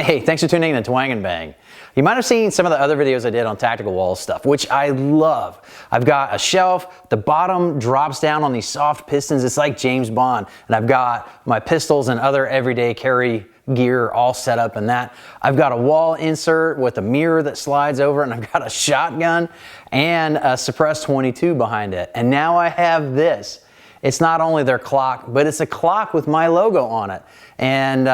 Hey, thanks for tuning in to Twang and Bang. You might have seen some of the other videos I did on tactical wall stuff, which I love. I've got a shelf, the bottom drops down on these soft pistons, it's like James Bond, and I've got my pistols and other everyday carry gear all set up in that. I've got a wall insert with a mirror that slides over, and I've got a shotgun and a suppressed 22 behind it. And now I have this. It's not only their clock, but it's a clock with my logo on it. And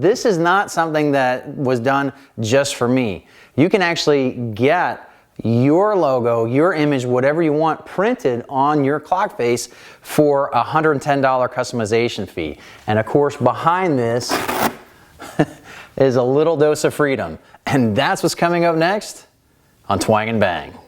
this is not something that was done just for me. You can actually get your logo, your image, whatever you want printed on your clock face for a $110 customization fee. And of course, behind this is a little dose of freedom. And that's what's coming up next on Twang and Bang.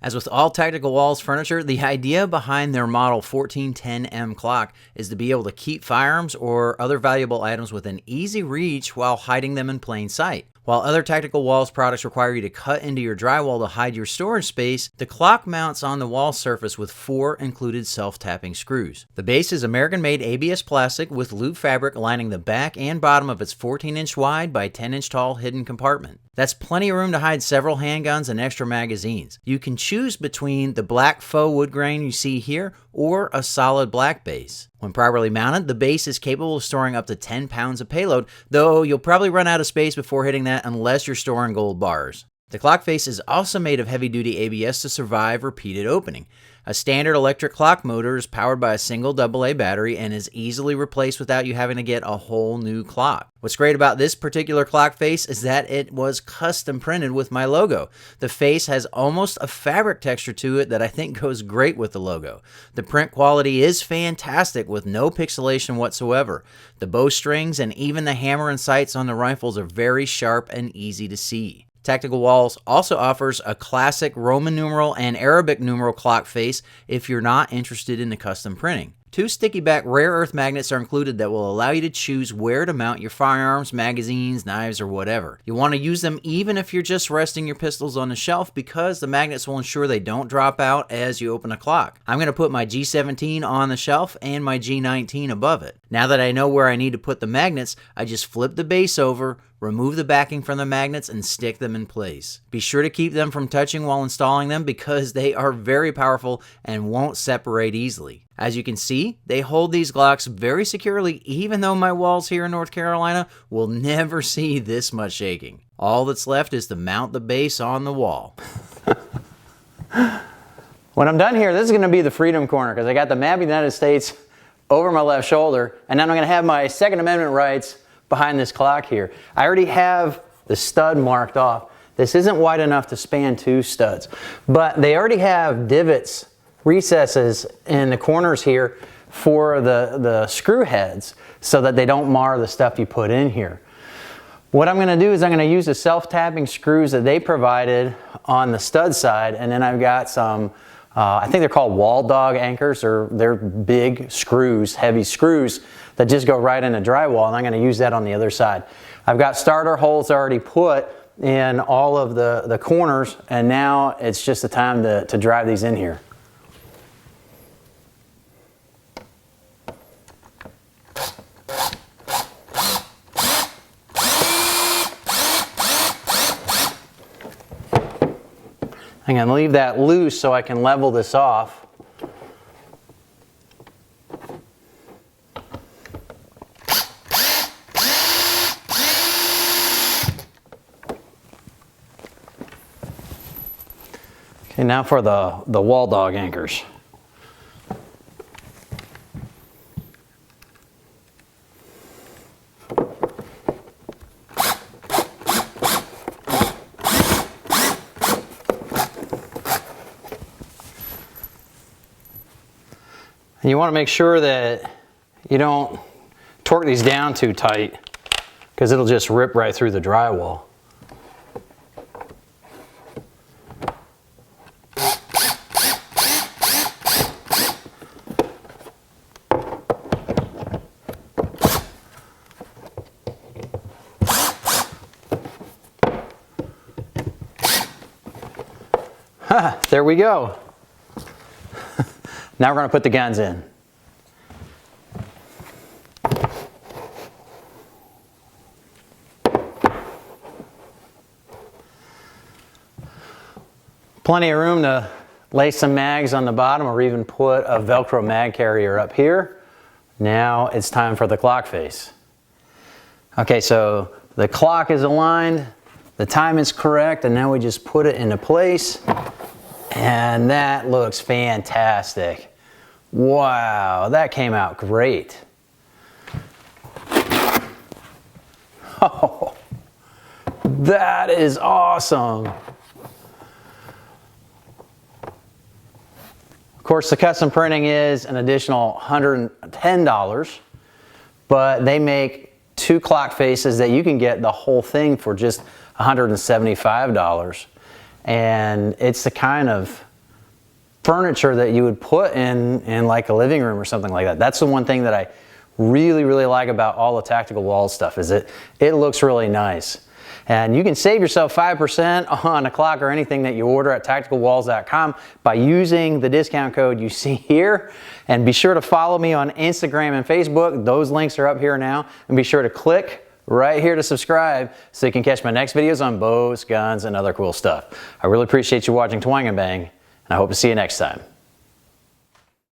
As with all Tactical Walls furniture, the idea behind their model 1410M clock is to be able to keep firearms or other valuable items within easy reach while hiding them in plain sight. While other Tactical Walls products require you to cut into your drywall to hide your storage space, the clock mounts on the wall surface with 4 included self-tapping screws. The base is American-made ABS plastic with loop fabric lining the back and bottom of its 14-inch wide by 10-inch tall hidden compartment. That's plenty of room to hide several handguns and extra magazines. You can choose between the black faux wood grain you see here or a solid black base. When properly mounted, the base is capable of storing up to 10 pounds of payload, though you'll probably run out of space before hitting that unless you're storing gold bars. The clock face is also made of heavy-duty ABS to survive repeated opening. A standard electric clock motor is powered by a single AA battery and is easily replaced without you having to get a whole new clock. What's great about this particular clock face is that it was custom printed with my logo. The face has almost a fabric texture to it that I think goes great with the logo. The print quality is fantastic with no pixelation whatsoever. The bowstrings and even the hammer and sights on the rifles are very sharp and easy to see. Tactical Walls also offers a classic Roman numeral and Arabic numeral clock face if you're not interested in the custom printing. 2 sticky back rare earth magnets are included that will allow you to choose where to mount your firearms, magazines, knives, or whatever. You want to use them even if you're just resting your pistols on the shelf because the magnets will ensure they don't drop out as you open a clock. I'm going to put my G17 on the shelf and my G19 above it. Now that I know where I need to put the magnets, I just flip the base over, remove the backing from the magnets, and stick them in place. Be sure to keep them from touching while installing them because they are very powerful and won't separate easily. As you can see, they hold these Glocks very securely even though my walls here in North Carolina will never see this much shaking. All that's left is to mount the base on the wall. When I'm done here, this is going to be the freedom corner because I got the map of the United States over my left shoulder, and then I'm going to have my Second Amendment rights behind this clock here. I already have the stud marked off. This isn't wide enough to span 2 studs, but they already have divots, recesses in the corners here for the screw heads so that they don't mar the stuff you put in here. What I'm going to do is I'm going to use the self-tapping screws that they provided on the stud side, and then I've got some I think they're called wall dog anchors, or they're big screws, heavy screws that just go right into drywall, and I'm going to use that on the other side. I've got starter holes already put in all of the corners, and now it's just the time to drive these in here. I'm going to leave that loose so I can level this off. Okay, now for the wall dog anchors. And you want to make sure that you don't torque these down too tight because it'll just rip right through the drywall. There we go. Now we're going to put the guns in. Plenty of room to lay some mags on the bottom or even put a Velcro mag carrier up here. Now it's time for the clock face. Okay, so the clock is aligned, the time is correct, and now we just put it into place. And that looks fantastic. Wow, that came out great. Oh, that is awesome. Of course, the custom printing is an additional $110, but they make 2 clock faces that you can get the whole thing for just $175. And it's the kind of furniture that you would put in like a living room or something like that. That's the one thing that I really like about all the Tactical Walls stuff, is it looks really nice. And you can save yourself 5% on a clock or anything that you order at tacticalwalls.com by using the discount code you see here. And be sure to follow me on Instagram and Facebook. Those links are up here now. And be sure to click right here to subscribe so you can catch my next videos on bows, guns, and other cool stuff. I really appreciate you watching Twang and Bang, and I hope to see you next time.